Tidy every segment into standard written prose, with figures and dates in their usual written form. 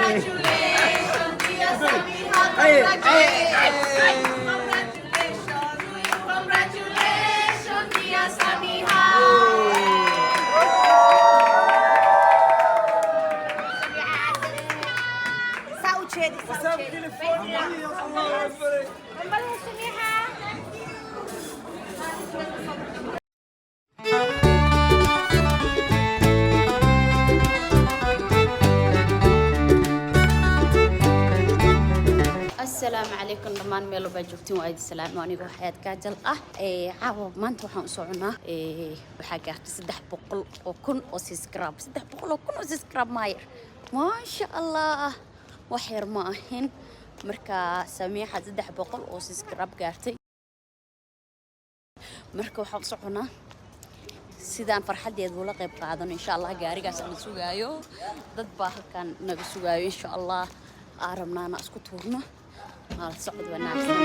dear Samixa. Congratulations, dear Samixa. السلام عليكم لمان ميلو باجوكتين وايد السلام وانيقو حياة كاجل عاوة مانت وحان سوعنا بحاجة 300 وكن وسيسكراب 300 وكن وسيسكراب ماير ما شاء الله وحير ماهن مركا سميحة 300 وسيسكراب قارتي مركا وحان سوعنا sidaan farxadeed wala qayb qaadan insha Allah gaarigaas aan sugaayo dad baa halkan naga sugaayo insha Allah arabnaana isku tuurno على صعد ونعسل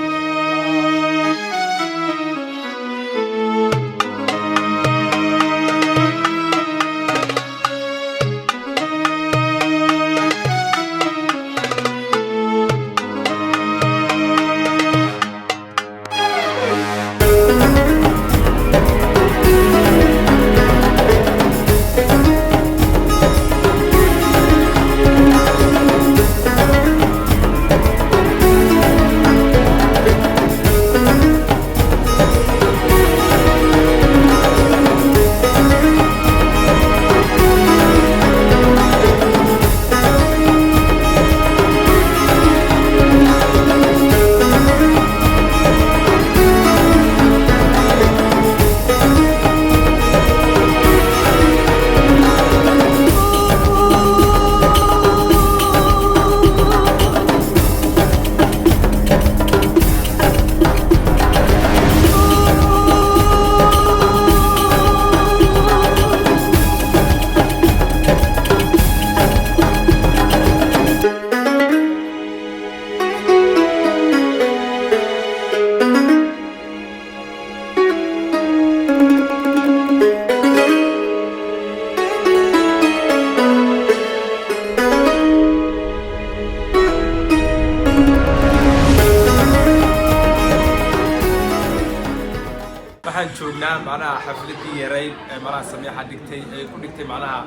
waxaan joognaa macnaha xafladii yaray macnaha Samixa dhigtay ay ku dhigtay macnaha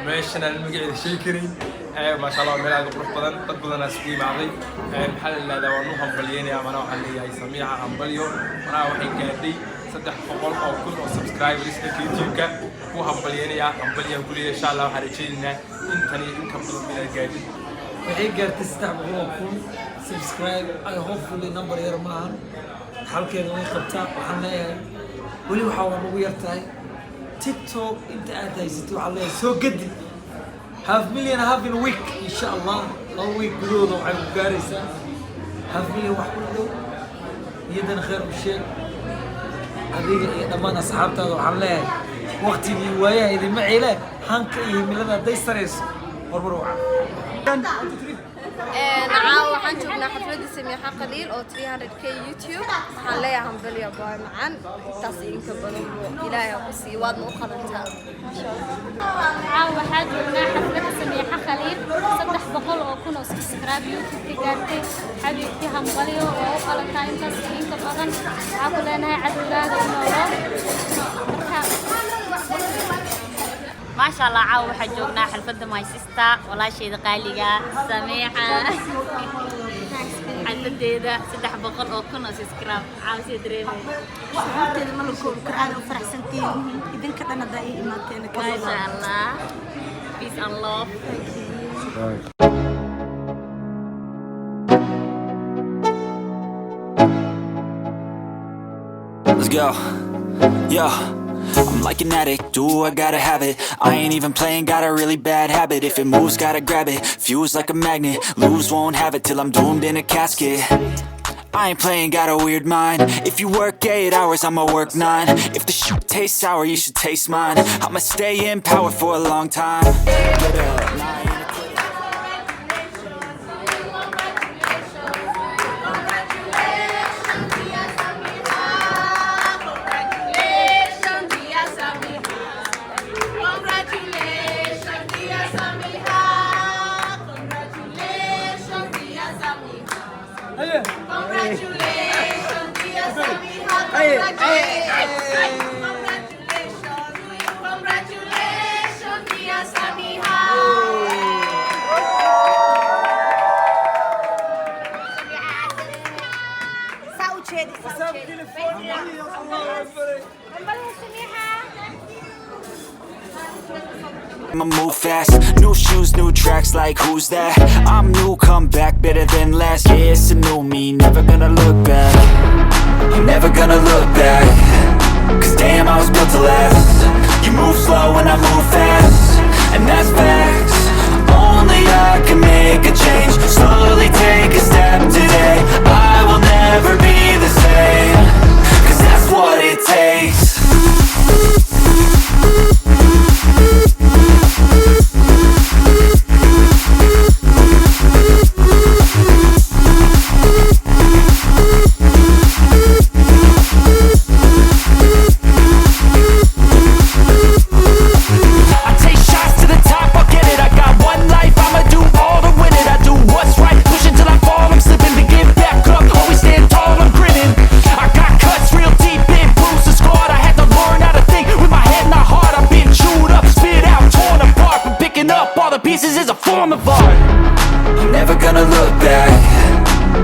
meeshan magaceeda sheekari ma sha Allah meel aad u qurux badan dad badan isku imaaday maxaa la yiraahdaa waa noo hambalyeynaya macnaha waxaan leeyahay Samixa hambalyo macnaha waxay gaadhay 300 oo kun oo subscribers YouTube-ka ku hambalyeynaya hambalyo kulliye insha Allah waxaan rajaynaynaa intani in ka badan inay gaadhay waxay gaartay 300 oo kun subscribe I hopefully number yar maahan halkeeda way qabtaa waxaan leeyahay wali waxa waan ugu yartahay TikTok inta aad haysato waxa leeyahay soo gadi half million half in a week insha Allah loo week gudooda waxay ku gaaraysaa half million wax ku dhow iyadana khayr u sheeg adiga iyo dhammaan asxaabtaada waxaan leeyahay waqtigii waayaha idin maciile hanka iyo himilada day sareyso hormar waxa نعم وحن شفنا حفلة سميحة خليل أو 300k يوتيوب حنلاقي همبليو باي معن تصين كبروا إلهي وقصي واد مؤخرتها ما شاء الله. نعم وحن شفنا حفلة سميحة خليل صدح بقول أو كنا سبسكرايب يوتيوب كجارتي حبيبتي همبليو وقالتها إنت تصين كبرن عقول أنا عدولا ما شاء الله عاو حجونا حلفة ماي سيستا والله شيء قاليقة سميحة حلفة 300 أو كنا سبسكرايب عاو سيدريني شعورتي ملكو كرعادة وفرح سنتين إذن كتنا دائما إماتين ما شاء الله peace and love. Let's go. Yo. I'm like an addict, do I gotta have it. I ain't even playing, got a really bad habit. If it moves, gotta grab it, fuse like a magnet. Lose, won't have it till I'm doomed in a casket. I ain't playing, got a weird mind. If you work 8 hours, I'ma work 9. If the shoot tastes sour, you should taste mine. I'ma stay in power for a long time. Get up, nah, I ain't a quitter. Congratulations, dear Samiha. I'ma move fast, new shoes, new tracks, like who's that? I'm new, come back, better than last. Yeah, it's a new me, never gonna look back. I'm never gonna look back, cause damn, I was built to last. You move slow and I move fast, and that's facts. Only I can make a change, slowly take a step today. I will never be the same, cause that's what it takes. Pieces is a form of art. I'm never gonna look back,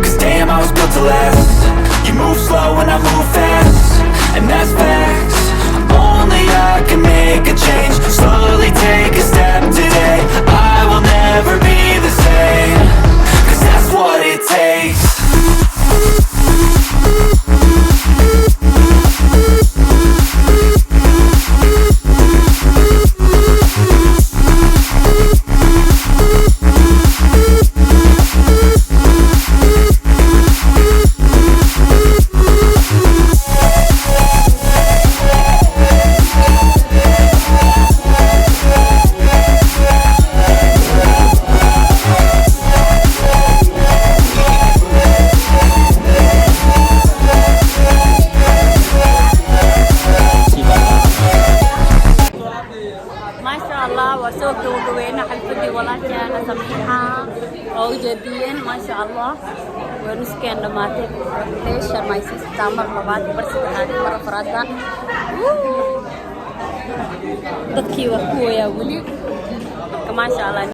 cause damn, I was built to last. You move slow and I move fast, and that's facts. Only I can make a change, slowly take a step today. I will never be the same, cause that's what it takes. جديا ما شاء الله ونسكن دماتي ليش ما يصير تامر لبعض بس هذه مرة فرادة dadkii waa kuwaya weli ma sha Allah